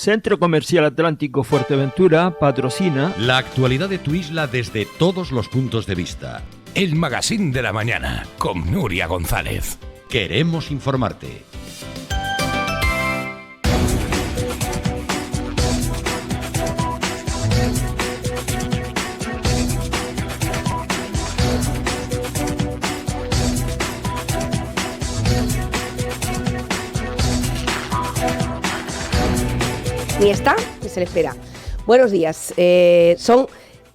Centro Comercial Atlántico Fuerteventura patrocina la actualidad de tu isla desde todos los puntos de vista. El Magazín de la Mañana con Nuria González. Queremos informarte. Ni está, ni se le espera. Buenos días, son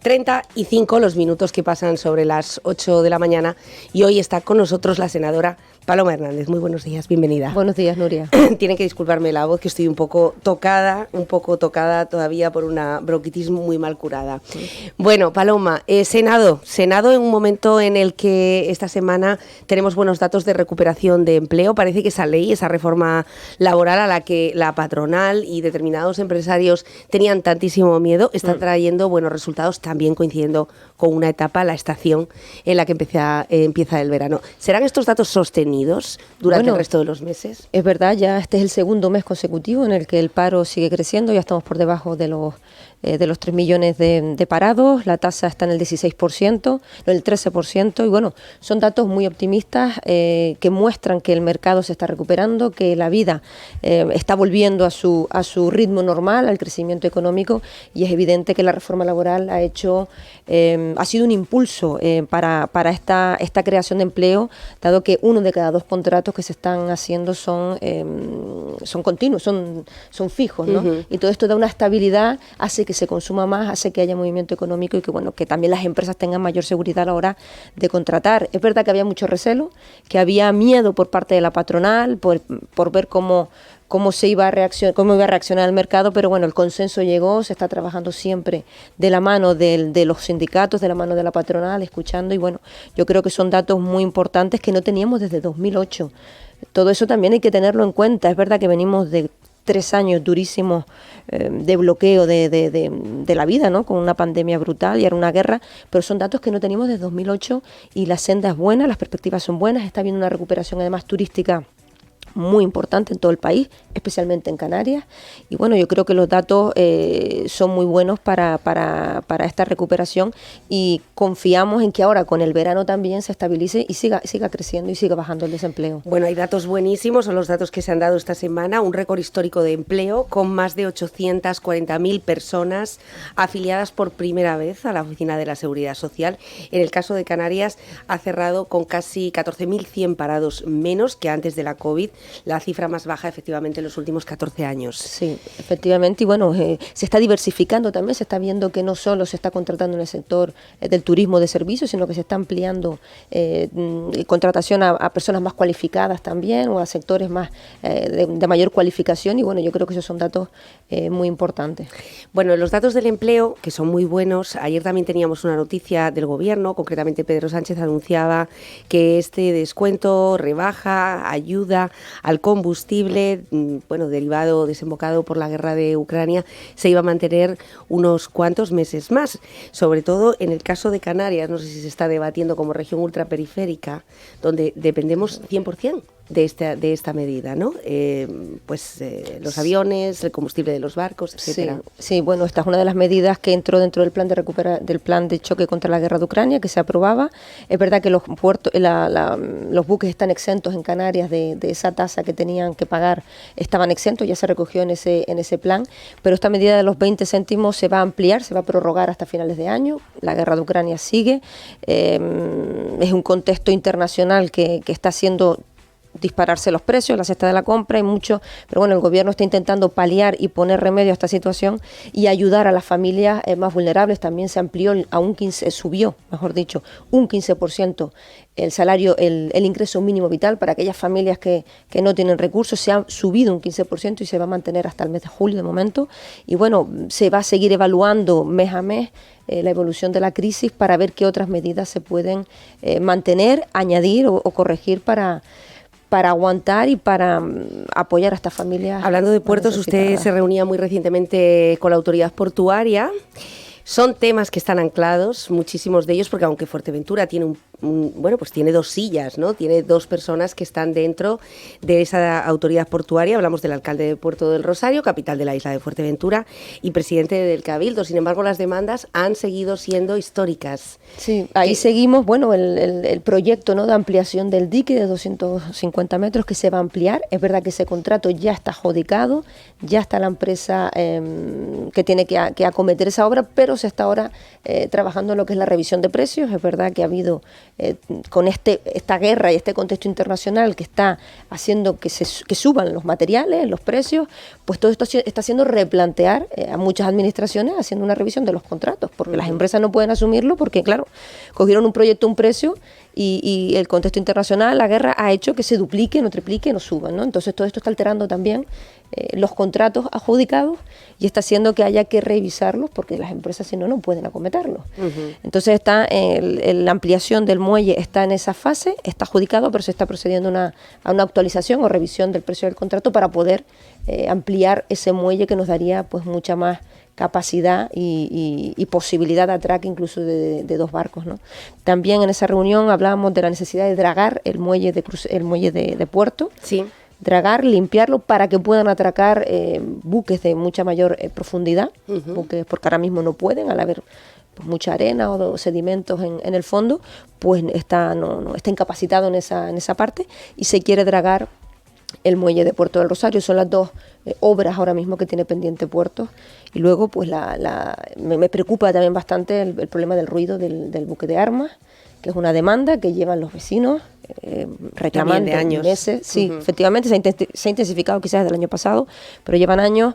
35 los minutos que pasan sobre las 8 de la mañana y hoy está con nosotros la senadora Paloma Hernández. Muy buenos días, bienvenida. Buenos días, Nuria. Tienen que disculparme la voz, que estoy un poco tocada todavía por una bronquitis muy mal curada. Sí. Bueno, Paloma, Senado en un momento en el que esta semana tenemos buenos datos de recuperación de empleo. Parece que esa ley, esa reforma laboral a la que la patronal y determinados empresarios tenían tantísimo miedo, está trayendo buenos resultados, también coincidiendo con una etapa, la estación en la que empieza el verano. ¿Serán estos datos sostenidos durante el resto de los meses? Es verdad, ya este es el segundo mes consecutivo en el que el paro sigue creciendo, ya estamos por debajo de los 3 millones de parados, la tasa está en el 16%, no el 13%, y bueno, son datos muy optimistas que muestran que el mercado se está recuperando, que la vida está volviendo a su ritmo normal, al crecimiento económico, y es evidente que la reforma laboral ha sido un impulso para esta creación de empleo, dado que 1 de cada 2 contratos que se están haciendo son continuos, son fijos, ¿no? Y todo esto da una estabilidad, hace que se consuma más, hace que haya movimiento económico y que también las empresas tengan mayor seguridad a la hora de contratar. Es verdad que había mucho recelo, que había miedo por parte de la patronal por ver cómo iba a reaccionar el mercado, pero bueno, el consenso llegó, se está trabajando siempre de la mano de los sindicatos, de la mano de la patronal, escuchando, y bueno, yo creo que son datos muy importantes que no teníamos desde 2008. Todo eso también hay que tenerlo en cuenta. Es verdad que venimos de 3 años durísimos de bloqueo de la vida, ¿no? Con una pandemia brutal y ahora una guerra, pero son datos que no teníamos desde 2008 y la senda es buena, las perspectivas son buenas, está habiendo una recuperación además turística muy importante en todo el país, especialmente en Canarias, y bueno, yo creo que los datos son muy buenos para esta recuperación y confiamos en que ahora con el verano también se estabilice y siga creciendo y siga bajando el desempleo. Bueno, hay datos buenísimos, son los datos que se han dado esta semana, un récord histórico de empleo con más de 840.000 personas afiliadas por primera vez a la Oficina de la Seguridad Social. En el caso de Canarias ha cerrado con casi 14.100 parados menos que antes de la COVID, la cifra más baja efectivamente en los últimos 14 años. Sí, efectivamente, y bueno, se está diversificando también, se está viendo que no solo se está contratando en el sector del turismo de servicios, sino que se está ampliando contratación a personas más cualificadas también, o a sectores más de mayor cualificación, y bueno, yo creo que esos son datos muy importantes. Bueno, los datos del empleo, que son muy buenos, ayer también teníamos una noticia del gobierno, concretamente Pedro Sánchez anunciaba que este descuento, rebaja, ayuda al combustible, desembocado por la guerra de Ucrania, se iba a mantener unos cuantos meses más, sobre todo en el caso de Canarias, no sé si se está debatiendo como región ultraperiférica, donde dependemos 100% de esta medida, ¿no? Los aviones, el combustible de los barcos, etcétera. Sí, bueno, esta es una de las medidas que entró dentro del plan de choque contra la guerra de Ucrania, que se aprobaba. Es verdad que los buques están exentos en Canarias de esa tasa que tenían que pagar, estaban exentos, ya se recogió en ese plan, pero esta medida de los 20 céntimos se va a ampliar, se va a prorrogar hasta finales de año. La guerra de Ucrania sigue, es un contexto internacional que está haciendo dispararse los precios, la cesta de la compra y mucho, pero bueno, el gobierno está intentando paliar y poner remedio a esta situación y ayudar a las familias más vulnerables. También se amplió subió un 15% el salario, el ingreso mínimo vital para aquellas familias que no tienen recursos. Se ha subido un 15% y se va a mantener hasta el mes de julio de momento, y bueno, se va a seguir evaluando mes a mes la evolución de la crisis para ver qué otras medidas se pueden mantener, añadir o corregir para aguantar y para apoyar a estas familias. Hablando de puertos, usted se reunía muy recientemente con la autoridad portuaria. Son temas que están anclados, muchísimos de ellos, porque aunque Fuerteventura tiene pues tiene 2 sillas, ¿no? Tiene 2 personas que están dentro de esa autoridad portuaria. Hablamos del alcalde de Puerto del Rosario, capital de la isla de Fuerteventura, y presidente del Cabildo. Sin embargo, las demandas han seguido siendo históricas. Sí, ahí seguimos, bueno, el proyecto, ¿no?, de ampliación del dique de 250 metros que se va a ampliar. Es verdad que ese contrato ya está adjudicado, ya está la empresa que tiene que acometer esa obra, pero se está ahora trabajando en lo que es la revisión de precios. Es verdad que ha habido con esta guerra y este contexto internacional que está haciendo que suban los materiales, los precios, pues todo esto está haciendo replantear a muchas administraciones haciendo una revisión de los contratos, porque las empresas no pueden asumirlo porque, claro, cogieron un proyecto, un precio, y el contexto internacional, la guerra, ha hecho que se duplique, no triplique, no suban, ¿no? Entonces todo esto está alterando también los contratos adjudicados y está haciendo que haya que revisarlos porque las empresas, si no, no pueden acometerlos. Entonces está la ampliación del muelle está en esa fase, está adjudicado, pero se está procediendo a una actualización o revisión del precio del contrato para poder ampliar ese muelle que nos daría pues mucha más capacidad y posibilidad de atraque incluso de 2 barcos, ¿no? También en esa reunión hablábamos de la necesidad de dragar el muelle de puerto, sí, dragar, limpiarlo para que puedan atracar buques de mucha mayor profundidad, buques, porque ahora mismo no pueden, al haber pues mucha arena o sedimentos en el fondo, pues está incapacitado en esa parte, y se quiere dragar el muelle de Puerto del Rosario. Son las 2 obras ahora mismo que tiene pendiente Puerto. Y luego pues me preocupa también bastante el problema del ruido del buque de armas, que es una demanda que llevan los vecinos reclamando de años. Meses. Sí, efectivamente se ha intensificado quizás desde el año pasado, pero llevan años.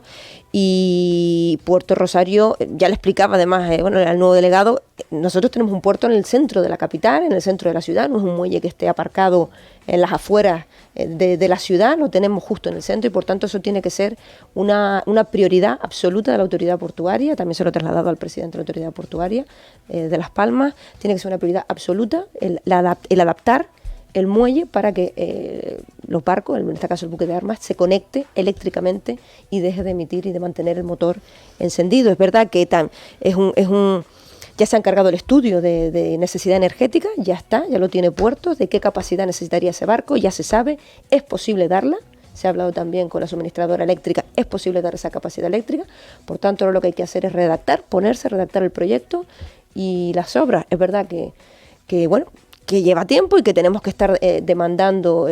Y Puerto Rosario, ya le explicaba además al nuevo delegado, nosotros tenemos un puerto en el centro de la capital, en el centro de la ciudad, no es un muelle que esté aparcado en las afueras de la ciudad, lo tenemos justo en el centro, y por tanto eso tiene que ser una prioridad absoluta de la autoridad portuaria. También se lo he trasladado al presidente de la autoridad portuaria de Las Palmas. Tiene que ser una prioridad absoluta el adaptar el muelle para que los barcos, en este caso el buque de armas, se conecte eléctricamente y deje de emitir y de mantener el motor encendido. Es verdad que ya se ha encargado el estudio de necesidad energética, ya lo tiene Puertos, de qué capacidad necesitaría ese barco, ya se sabe, es posible darla. Se ha hablado también con la suministradora eléctrica, es posible dar esa capacidad eléctrica. Por tanto, lo que hay que hacer es redactar el proyecto y las obras. Es verdad que lleva tiempo y que tenemos que estar demandando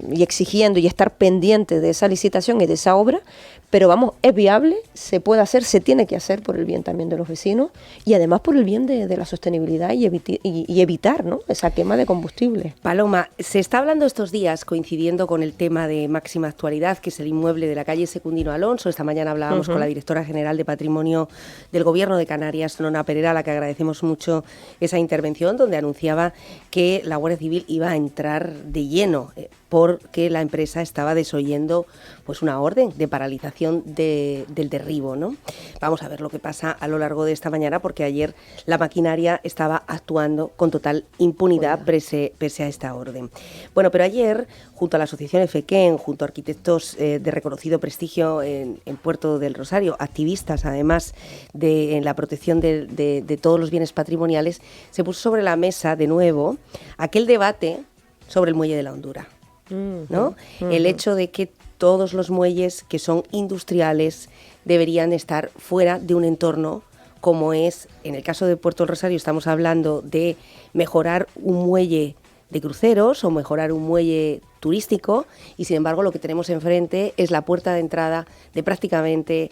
y exigiendo y estar pendientes de esa licitación y de esa obra, pero vamos, es viable, se puede hacer, se tiene que hacer por el bien también de los vecinos y además por el bien de la sostenibilidad y evitar, ¿no?, esa quema de combustible. Paloma, se está hablando estos días, coincidiendo con el tema de máxima actualidad, que es el inmueble de la calle Secundino Alonso. Esta mañana hablábamos con la directora general de Patrimonio del Gobierno de Canarias, Nona Perera, a la que agradecemos mucho esa intervención, donde anunciaba que la Guardia Civil iba a entrar de lleno porque la empresa estaba desoyendo pues una orden de paralización del derribo, ¿no? Vamos a ver lo que pasa a lo largo de esta mañana, porque ayer la maquinaria estaba actuando con total impunidad pese a esta orden. Bueno, pero ayer, junto a la asociación FEQEN, junto a arquitectos de reconocido prestigio en Puerto del Rosario, activistas además en la protección de todos los bienes patrimoniales, se puso sobre la mesa de nuevo aquel debate sobre el muelle de la Hondura, ¿no? El hecho de que todos los muelles que son industriales deberían estar fuera de un entorno como es, en el caso de Puerto del Rosario, estamos hablando de mejorar un muelle de cruceros o mejorar un muelle turístico, y sin embargo lo que tenemos enfrente es la puerta de entrada de prácticamente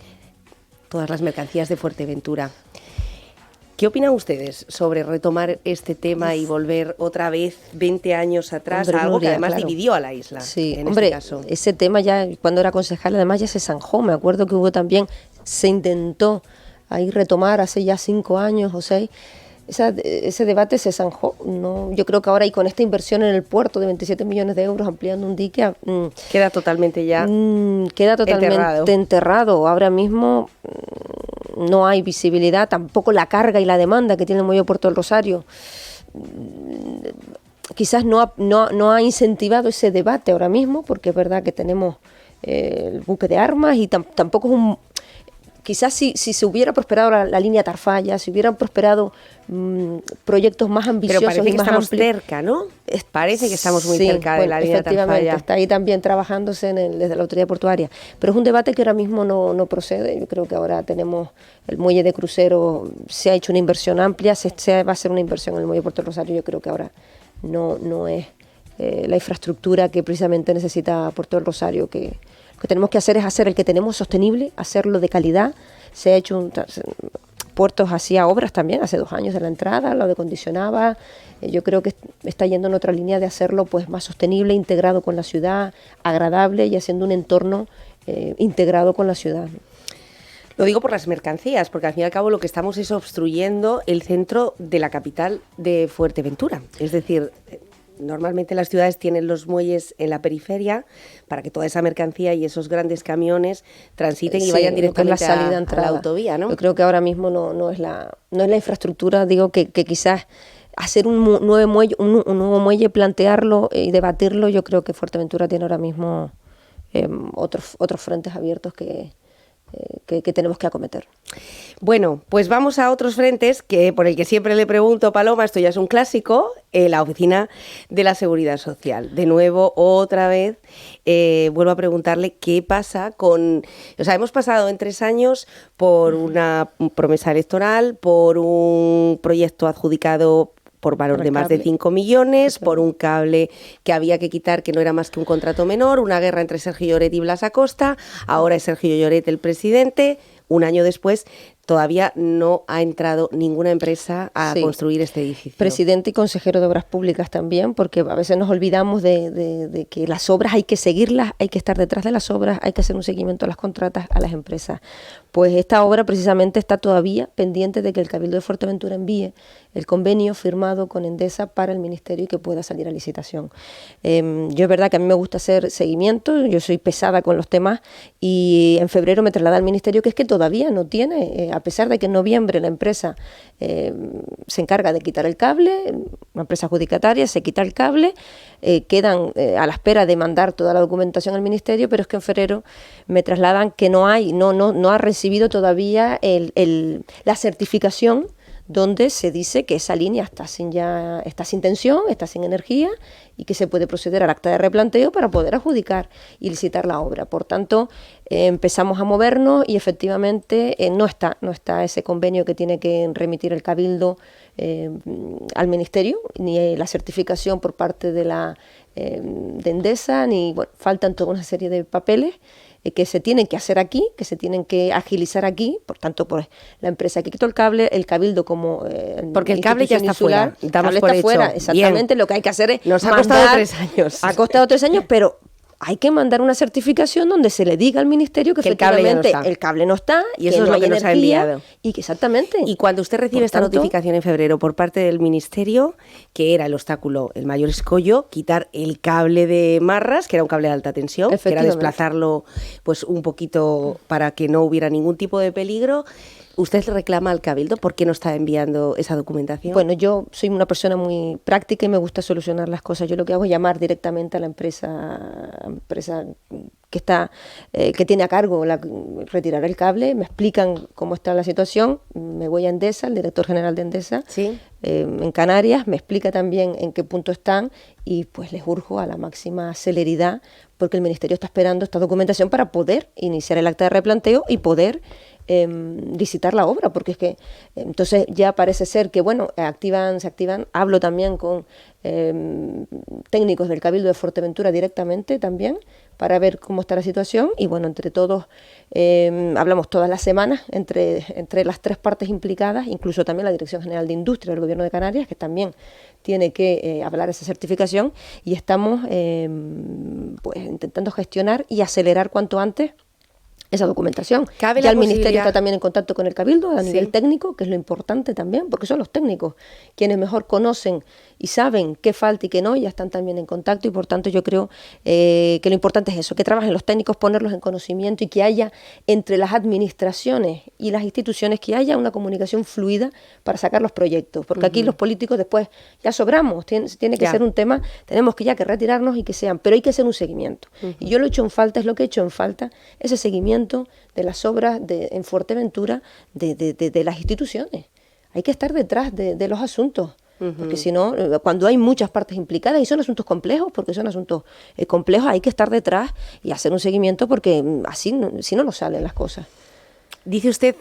todas las mercancías de Fuerteventura. ¿Qué opinan ustedes sobre retomar este tema y volver otra vez 20 años atrás a algo que además dividió a la isla? Sí, este caso. Ese tema ya, cuando era concejal, además ya se zanjó. Me acuerdo que se intentó ahí retomar hace ya 5 años o 6. Ese debate se zanjó. No, yo creo que ahora, y con esta inversión en el puerto de 27 millones de euros ampliando un dique, queda totalmente enterrado. Ahora mismo no hay visibilidad, tampoco la carga y la demanda que tiene el muelle Puerto del Rosario. Quizás no ha incentivado ese debate ahora mismo, porque es verdad que tenemos el buque de armas y tampoco es quizás si se hubiera prosperado la línea Tarfaya, si hubieran prosperado proyectos más ambiciosos, pero parece y que más estamos amplios, cerca, ¿no? Parece que estamos muy sí, cerca de la línea efectivamente, Tarfaya. está ahí también trabajándose desde la autoridad portuaria, pero es un debate que ahora mismo no procede. Yo creo que ahora tenemos el muelle de crucero, se ha hecho una inversión amplia, va a ser una inversión en el muelle de Puerto Rosario. Yo creo que ahora no es la infraestructura que precisamente necesita Puerto del Rosario. Que lo que tenemos que hacer es hacer el que tenemos sostenible, hacerlo de calidad. Se ha hecho Puertos hacía obras también hace 2 años de la entrada, lo acondicionaba. Yo creo que está yendo en otra línea de hacerlo pues más sostenible, integrado con la ciudad, agradable y haciendo un entorno integrado con la ciudad. Lo digo por las mercancías, porque al fin y al cabo lo que estamos es obstruyendo el centro de la capital de Fuerteventura. Es decir, normalmente las ciudades tienen los muelles en la periferia para que toda esa mercancía y esos grandes camiones transiten y vayan directamente la salida, a la autovía, ¿no? Yo creo que ahora mismo no es la infraestructura, digo que quizás hacer un nuevo muelle, plantearlo y debatirlo. Yo creo que Fuerteventura tiene ahora mismo otros frentes abiertos que tenemos que acometer. Bueno, pues vamos a otros frentes por el que siempre le pregunto, Paloma, esto ya es un clásico, la Oficina de la Seguridad Social. De nuevo, otra vez, vuelvo a preguntarle qué pasa con... O sea, hemos pasado en 3 años por una promesa electoral, por un proyecto adjudicado por valor de más de 5 millones, por un cable que había que quitar, que no era más que un contrato menor, una guerra entre Sergio Lloret y Blas Acosta. Ahora es Sergio Lloret el presidente. Un año después todavía no ha entrado ninguna empresa a construir este edificio. Presidente y consejero de Obras Públicas también, porque a veces nos olvidamos de que las obras hay que seguirlas, hay que estar detrás de las obras, hay que hacer un seguimiento a las contratas, a las empresas. Pues esta obra precisamente está todavía pendiente de que el Cabildo de Fuerteventura envíe el convenio firmado con Endesa para el Ministerio y que pueda salir a licitación. Yo es verdad que a mí me gusta hacer seguimiento, yo soy pesada con los temas y en febrero me traslada al Ministerio que es que todavía no tiene, a pesar de que en noviembre la empresa se encarga de quitar el cable, una empresa adjudicataria se quita el cable, quedan a la espera de mandar toda la documentación al Ministerio, pero es que en febrero me trasladan que no ha recibido todavía la certificación donde se dice que esa línea está sin tensión, está sin energía y que se puede proceder al acta de replanteo para poder adjudicar y licitar la obra. Por tanto, empezamos a movernos y efectivamente no está ese convenio que tiene que remitir el Cabildo al Ministerio, ni la certificación por parte de Endesa, ni faltan toda una serie de papeles que se tienen que hacer aquí, que se tienen que agilizar aquí. Por tanto, pues la empresa que quitó el cable, el Cabildo como porque el cable ya está fuera, el cable está fuera, exactamente. Bien. Lo que hay que hacer es nos ha costado 3 años. Ha costado 3 años, pero hay que mandar una certificación donde se le diga al Ministerio que efectivamente el cable no está y eso es lo que nos ha enviado. Y que exactamente. Y cuando usted recibe esta notificación en febrero por parte del Ministerio, que era el obstáculo, el mayor escollo, quitar el cable de Marras, que era un cable de alta tensión, que era desplazarlo pues un poquito para que no hubiera ningún tipo de peligro. ¿Usted reclama al Cabildo por qué no está enviando esa documentación? Bueno, yo soy una persona muy práctica y me gusta solucionar las cosas. Yo lo que hago es llamar directamente a la empresa que tiene a cargo retirar el cable, me explican cómo está la situación, me voy a Endesa, el director general de Endesa, ¿sí? En Canarias, me explica también en qué punto están y pues les urjo a la máxima celeridad porque el Ministerio está esperando esta documentación para poder iniciar el acta de replanteo y poder licitar la obra, porque es que entonces ya parece ser que se activan, hablo también con técnicos del Cabildo de Fuerteventura directamente también para ver cómo está la situación y entre todos hablamos todas las semanas entre las 3 partes implicadas, incluso también la Dirección General de Industria del Gobierno de Canarias, que también tiene que hablar esa certificación y estamos intentando gestionar y acelerar cuanto antes esa documentación. Ya el Ministerio está también en contacto con el Cabildo a nivel técnico, que es lo importante también, porque son los técnicos quienes mejor conocen y saben qué falta y qué no, y ya están también en contacto y por tanto yo creo que lo importante es eso, que trabajen los técnicos, ponerlos en conocimiento y que haya entre las administraciones y las instituciones que haya una comunicación fluida para sacar los proyectos, porque aquí los políticos después ya sobramos, tiene que ser un tema, tenemos que retirarnos y que sean, pero hay que hacer un seguimiento. Y yo lo he hecho en falta, es lo que he hecho en falta, ese seguimiento seguimiento de las obras en Fuerteventura de las instituciones. Hay que estar detrás de los asuntos. Porque si no, cuando hay muchas partes implicadas, y son asuntos complejos, porque son asuntos complejos, hay que estar detrás y hacer un seguimiento, porque así si no nos salen las cosas. Dice usted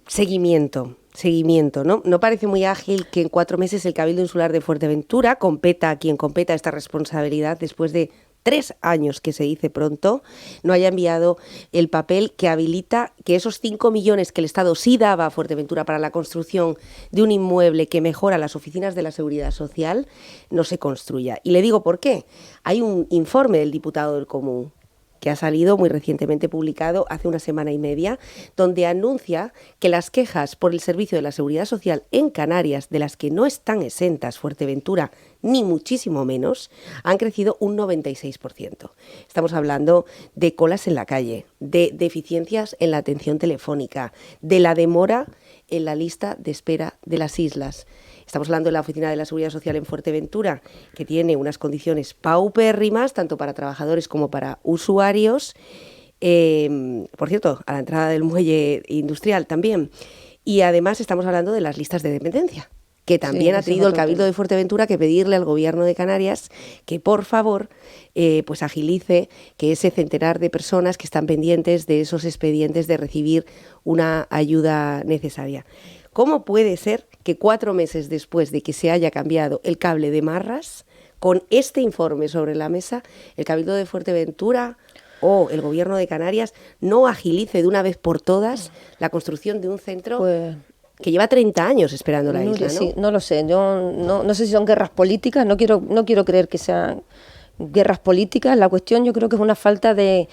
seguimiento, ¿no? No parece muy ágil que en 4 meses el Cabildo Insular de Fuerteventura competa a quien competa esta responsabilidad después de 3 años, que se dice pronto, no haya enviado el papel que habilita que esos 5 millones que el Estado sí daba a Fuerteventura para la construcción de un inmueble que mejora las oficinas de la Seguridad Social no se construya. Y le digo por qué. Hay un informe del diputado del Común que ha salido muy recientemente publicado hace una semana y media, donde anuncia que las quejas por el servicio de la Seguridad Social en Canarias, de las que no están exentas Fuerteventura, ni muchísimo menos, han crecido un 96%. Estamos hablando de colas en la calle, de deficiencias en la atención telefónica, de la demora en la lista de espera de las islas. Estamos hablando de la Oficina de la Seguridad Social en Fuerteventura, que tiene unas condiciones paupérrimas, tanto para trabajadores como para usuarios. Por cierto, a la entrada del muelle industrial también. Y además estamos hablando de las listas de dependencia, que también ha tenido el Cabildo de Fuerteventura que pedirle al Gobierno de Canarias que, por favor, pues agilice que ese centenar de personas que están pendientes de esos expedientes de recibir una ayuda necesaria. ¿Cómo puede ser que 4 meses después de que se haya cambiado el cable de Marras, con este informe sobre la mesa, el Cabildo de Fuerteventura o el Gobierno de Canarias no agilice de una vez por todas la construcción de un centro que lleva 30 años esperando la isla, ¿no? Sí, no lo sé. Yo no sé si son guerras políticas, no quiero creer que sean guerras políticas. La cuestión yo creo que es una falta de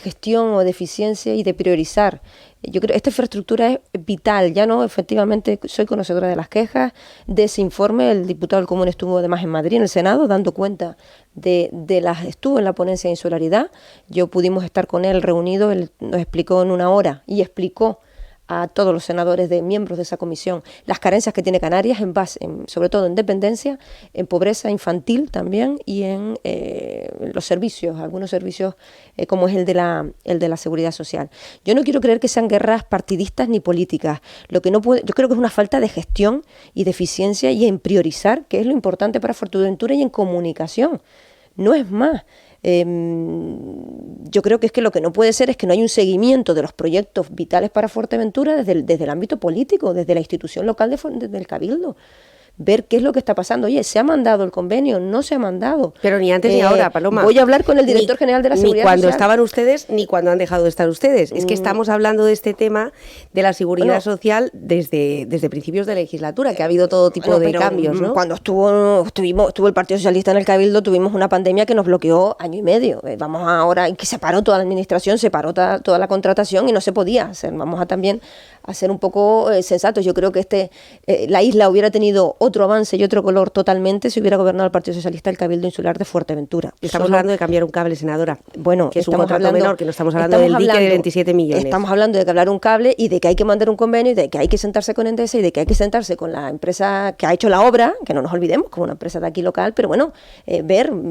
gestión o de eficiencia y de priorizar. Yo creo que esta infraestructura es vital. Ya no, efectivamente, soy conocedora de las quejas, de ese informe. El diputado del Común estuvo además en Madrid, en el Senado, dando cuenta estuvo en la ponencia de insularidad. Yo pudimos estar con él reunido, él nos explicó en 1 hora y explicó a todos los senadores miembros de esa comisión las carencias que tiene Canarias sobre todo en dependencia, en pobreza infantil también y en los servicios, algunos servicios como es el de la seguridad social. Yo no quiero creer que sean guerras partidistas ni políticas. Yo creo que es una falta de gestión y de eficiencia y en priorizar, que es lo importante para Fuerteventura, y en comunicación. No es más. Yo creo que es que lo que no puede ser es que no hay un seguimiento de los proyectos vitales para Fuerteventura desde el ámbito político, desde la institución local del Cabildo. Ver qué es lo que está pasando. Oye, ¿se ha mandado el convenio? ¿No se ha mandado? Pero ni antes ni ahora, Paloma. Voy a hablar con el director general de la Seguridad Social. Ni cuando estaban ustedes, ni cuando han dejado de estar ustedes. Es que estamos hablando de este tema de la seguridad social desde principios de legislatura, que ha habido todo tipo de cambios, ¿no? Cuando estuvo el Partido Socialista en el Cabildo, tuvimos una pandemia que nos bloqueó 1 año y medio. Vamos ahora, que se paró toda la administración, se paró toda la contratación y no se podía hacer. Vamos a también a ser un poco sensatos. Yo creo que la isla hubiera tenido otro avance y otro color totalmente si hubiera gobernado el Partido Socialista el Cabildo Insular de Fuerteventura. Estamos hablando de cambiar un cable, senadora. Bueno, que es un contrato menor, que no estamos hablando del dique de 27 millones. Estamos hablando de hablar un cable y de que hay que mandar un convenio y de que hay que sentarse con Endesa y de que hay que sentarse con la empresa que ha hecho la obra, que no nos olvidemos, como una empresa de aquí local, pero bueno,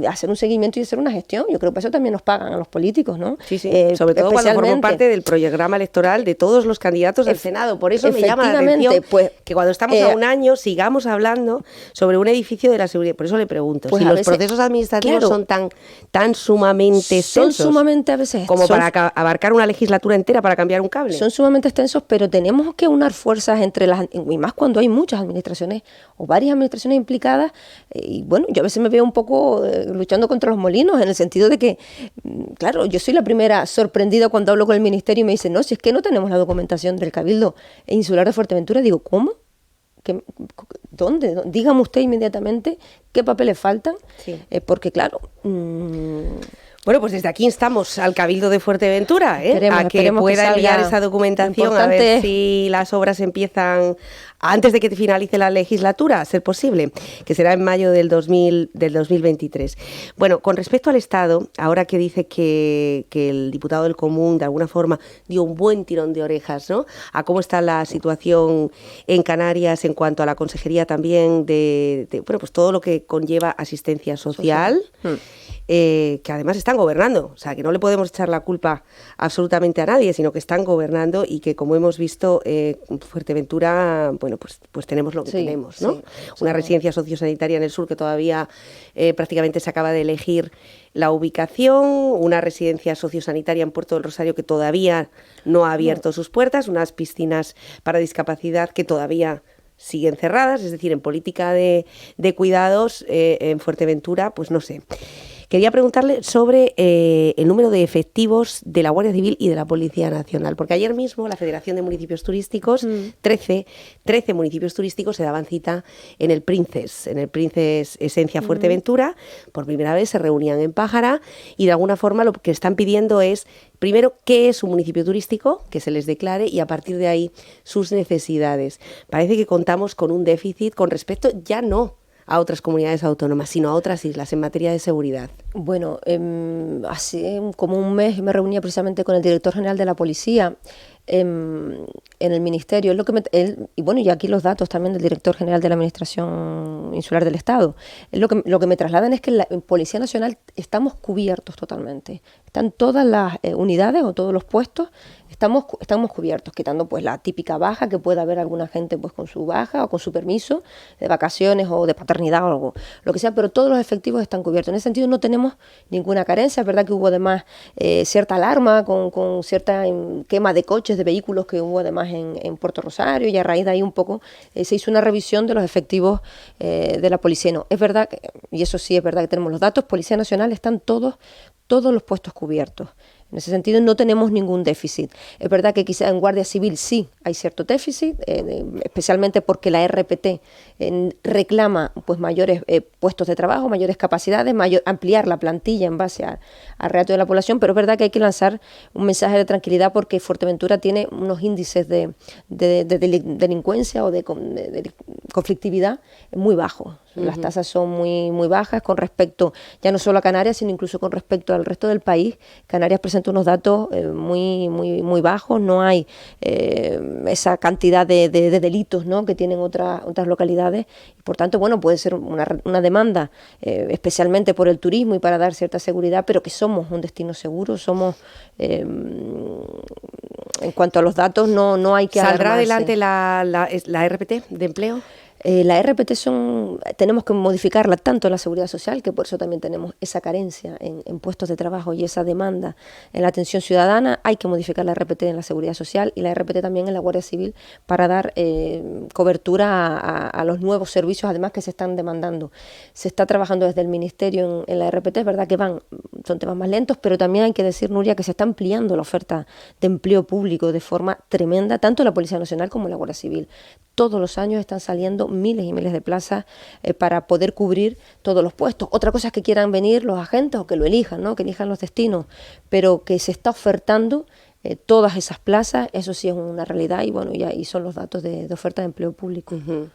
hacer un seguimiento y hacer una gestión. Yo creo que eso también nos pagan a los políticos, ¿no? Sí, sobre todo cuando forman parte del programa electoral de todos los candidatos del Senado. Por eso me llama la atención que cuando estamos a 1 año sigamos hablando sobre un edificio de la seguridad. Por eso le pregunto, si los procesos administrativos son tan sumamente extensos, son sumamente a veces como para abarcar una legislatura entera para cambiar un cable. Son sumamente extensos, pero tenemos que unar fuerzas y más cuando hay muchas administraciones o varias administraciones implicadas. Y bueno, yo a veces me veo un poco luchando contra los molinos, en el sentido de que, claro, yo soy la primera sorprendida cuando hablo con el ministerio y me dicen, no, si es que no tenemos la documentación del Cabildo Insular de Fuerteventura. Digo, ¿cómo? ¿Dónde? Dígame usted inmediatamente qué papeles faltan, porque claro... Bueno, pues desde aquí instamos al Cabildo de Fuerteventura a que pueda enviar esa documentación, a ver si las obras empiezan antes de que finalice la legislatura, a ser posible, que será en mayo del 2023. Bueno, con respecto al Estado, ahora que dice que el diputado del Común de alguna forma dio un buen tirón de orejas, ¿no?, a cómo está la situación en Canarias en cuanto a la consejería también de pues todo lo que conlleva asistencia social. Que además está están gobernando, o sea, que no le podemos echar la culpa absolutamente a nadie, sino que están gobernando y que, como hemos visto, Fuerteventura, bueno, pues tenemos lo que tenemos, ¿no? Una residencia sociosanitaria en el sur que todavía prácticamente se acaba de elegir la ubicación, una residencia sociosanitaria en Puerto del Rosario que todavía no ha abierto sus puertas, unas piscinas para discapacidad que todavía siguen cerradas, es decir, en política de cuidados en Fuerteventura, pues no sé. Quería preguntarle sobre el número de efectivos de la Guardia Civil y de la Policía Nacional, porque ayer mismo la Federación de Municipios Turísticos, 13 municipios turísticos se daban cita en el Princes Esencia Fuerteventura. Por primera vez se reunían en Pájara y de alguna forma lo que están pidiendo es, primero, qué es un municipio turístico, que se les declare, y a partir de ahí sus necesidades. Parece que contamos con un déficit con respecto ya no a otras comunidades autónomas, sino a otras islas en materia de seguridad. Bueno, hace como un mes me reunía precisamente con el director general de la policía en el ministerio. Y bueno, y aquí los datos también del director general de la Administración Insular del Estado. Lo que me trasladan es que en Policía Nacional estamos cubiertos totalmente. Están todas las unidades o todos los puestos, estamos cubiertos, quitando pues la típica baja, que puede haber alguna gente pues con su baja o con su permiso de vacaciones o de paternidad o algo, lo que sea, pero todos los efectivos están cubiertos. En ese sentido no tenemos ninguna carencia. Es verdad que hubo además cierta alarma con cierta quema de coches, de vehículos que hubo además en Puerto Rosario, y a raíz de ahí un poco se hizo una revisión de los efectivos de la policía. No, es verdad, y eso sí es verdad que tenemos los datos, Policía Nacional están todos los puestos cubiertos. En ese sentido no tenemos ningún déficit. Es verdad que quizá en Guardia Civil sí hay cierto déficit, especialmente porque la RPT reclama pues mayores puestos de trabajo, mayores capacidades, ampliar la plantilla en base al reto de la población, pero es verdad que hay que lanzar un mensaje de tranquilidad porque Fuerteventura tiene unos índices de delincuencia o de conflictividad muy bajos. Las tasas son muy, muy bajas con respecto, ya no solo a Canarias, sino incluso con respecto al resto del país. Canarias presenta unos datos muy, muy, muy bajos, no hay esa cantidad de delitos, ¿no?, que tienen otras localidades. Y por tanto, bueno, puede ser una demanda, especialmente por el turismo y para dar cierta seguridad, pero que somos un destino seguro, somos, en cuanto a los datos, no hay que ¿Saldrá alarmarse. adelante la RPT de empleo? La RPT tenemos que modificarla tanto en la seguridad social, que por eso también tenemos esa carencia en puestos de trabajo y esa demanda en la atención ciudadana. Hay que modificar la RPT en la seguridad social y la RPT también en la Guardia Civil para dar cobertura a los nuevos servicios, además, que se están demandando. Se está trabajando desde el Ministerio en la RPT, es verdad que son temas más lentos, pero también hay que decir, Nuria, que se está ampliando la oferta de empleo público de forma tremenda, tanto en la Policía Nacional como en la Guardia Civil. Todos los años están saliendo miles y miles de plazas para poder cubrir todos los puestos. Otra cosa es que quieran venir los agentes o que lo elijan, ¿no?, que elijan los destinos, pero que se está ofertando todas esas plazas, eso sí es una realidad, y bueno, y son los datos de oferta de empleo público. Uh-huh.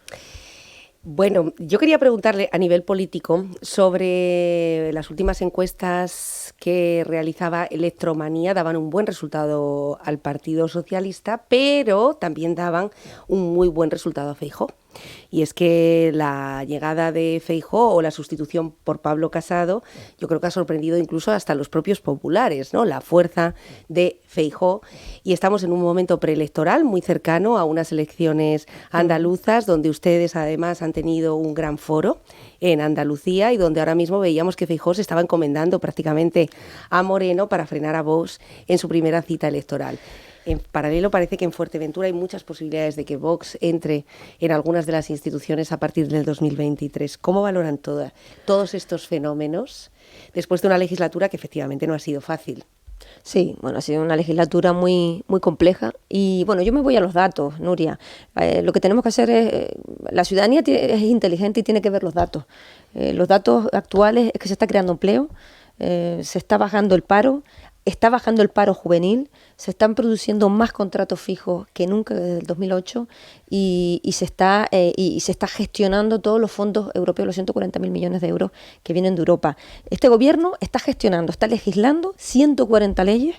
Bueno, yo quería preguntarle a nivel político sobre las últimas encuestas que realizaba Electromanía. Daban un buen resultado al Partido Socialista, pero también daban un muy buen resultado a Feijóo. Y es que la llegada de Feijóo o la sustitución por Pablo Casado, yo creo que ha sorprendido incluso hasta los propios populares, ¿no?, la fuerza de Feijóo. Y estamos en un momento preelectoral muy cercano a unas elecciones andaluzas, donde ustedes además han tenido un gran foro en Andalucía y donde ahora mismo veíamos que Feijóo se estaba encomendando prácticamente a Moreno para frenar a Vox en su primera cita electoral. En paralelo, parece que en Fuerteventura hay muchas posibilidades de que Vox entre en algunas de las instituciones a partir del 2023. ¿Cómo valoran todos estos fenómenos después de una legislatura que efectivamente no ha sido fácil? Sí, bueno, ha sido una legislatura muy, muy compleja y bueno, yo me voy a los datos, Nuria. Lo que tenemos que hacer es, la ciudadanía es inteligente y tiene que ver los datos. Los datos actuales es que se está creando empleo, se está bajando el paro. Está bajando el paro juvenil, se están produciendo más contratos fijos que nunca desde el 2008 y se está gestionando todos los fondos europeos, los 140.000 millones de euros que vienen de Europa. Este gobierno está gestionando, está legislando 140 leyes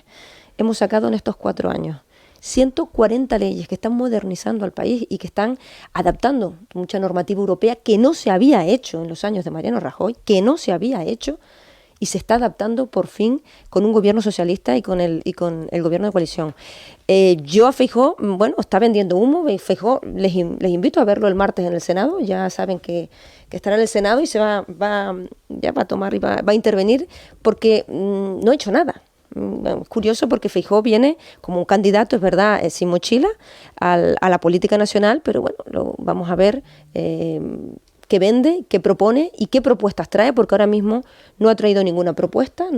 hemos sacado en estos 4 años. 140 leyes que están modernizando al país y que están adaptando mucha normativa europea que no se había hecho en los años de Mariano Rajoy, que no se había hecho. y se está adaptando por fin con un gobierno socialista y con el gobierno de coalición. Yo a Feijóo, bueno, está vendiendo humo. Feijóo, les invito a verlo el martes en el Senado. Ya saben que estará en el Senado y ya va a tomar y va a intervenir porque no ha hecho nada. Curioso porque Feijóo viene como un candidato, es verdad, sin mochila a la política nacional, pero bueno, vamos a ver qué vende, qué propone y qué propuestas trae, porque ahora mismo no ha traído ninguna propuesta,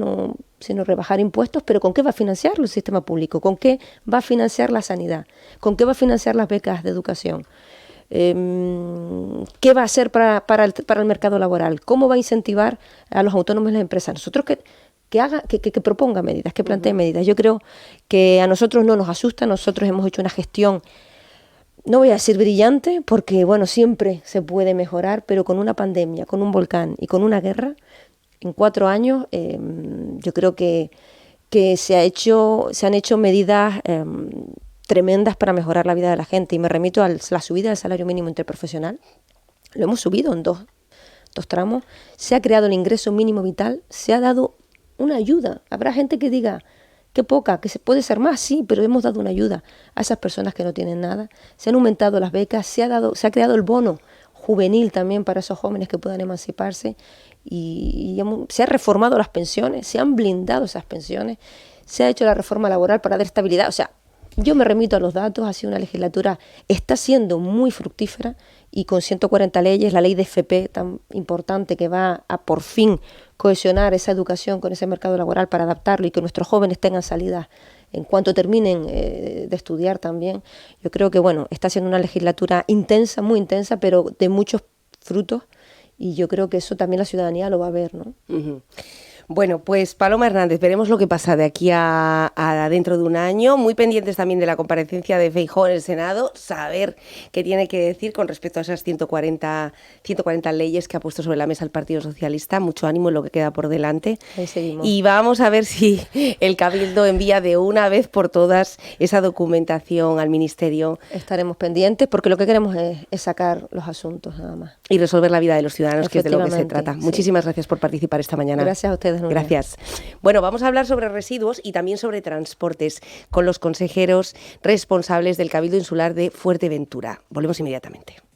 sino rebajar impuestos, pero ¿con qué va a financiar el sistema público? ¿Con qué va a financiar la sanidad? ¿Con qué va a financiar las becas de educación? ¿Qué va a hacer para el mercado laboral? ¿Cómo va a incentivar a los autónomos y las empresas? Nosotros que proponga medidas, que plantee medidas. Yo creo que a nosotros no nos asusta, nosotros hemos hecho una gestión, no voy a decir brillante, porque bueno, siempre se puede mejorar, pero con una pandemia, con un volcán y con una guerra, en 4 años, yo creo que se han hecho medidas tremendas para mejorar la vida de la gente, y me remito a la subida del salario mínimo interprofesional. Lo hemos subido en dos tramos, se ha creado el ingreso mínimo vital, se ha dado una ayuda. Habrá gente que diga qué poca, que se puede ser más, sí, pero hemos dado una ayuda a esas personas que no tienen nada. Se han aumentado las becas, se ha creado el bono juvenil también para esos jóvenes que puedan emanciparse y se han reformado las pensiones, se han blindado esas pensiones, se ha hecho la reforma laboral para dar estabilidad. O sea, yo me remito a los datos, ha sido una legislatura, está siendo muy fructífera, y con 140 leyes, la ley de FP tan importante que va a por fin cohesionar esa educación con ese mercado laboral para adaptarlo y que nuestros jóvenes tengan salida en cuanto terminen de estudiar también. Yo creo que bueno, está siendo una legislatura intensa, muy intensa, pero de muchos frutos, y yo creo que eso también la ciudadanía lo va a ver, ¿no? Uh-huh. Bueno, pues Paloma Hernández, veremos lo que pasa de aquí a dentro de un año, muy pendientes también de la comparecencia de Feijóo en el Senado, saber qué tiene que decir con respecto a esas 140 leyes que ha puesto sobre la mesa el Partido Socialista. Mucho ánimo en lo que queda por delante. Ahí seguimos. Y vamos a ver si el Cabildo envía de una vez por todas esa documentación al Ministerio. Estaremos pendientes porque lo que queremos es sacar los asuntos nada más. Y resolver la vida de los ciudadanos, que es de lo que se trata. Sí. Muchísimas gracias por participar esta mañana. Gracias a ustedes. Nuria. Gracias. Bueno, vamos a hablar sobre residuos y también sobre transportes con los consejeros responsables del Cabildo Insular de Fuerteventura. Volvemos inmediatamente.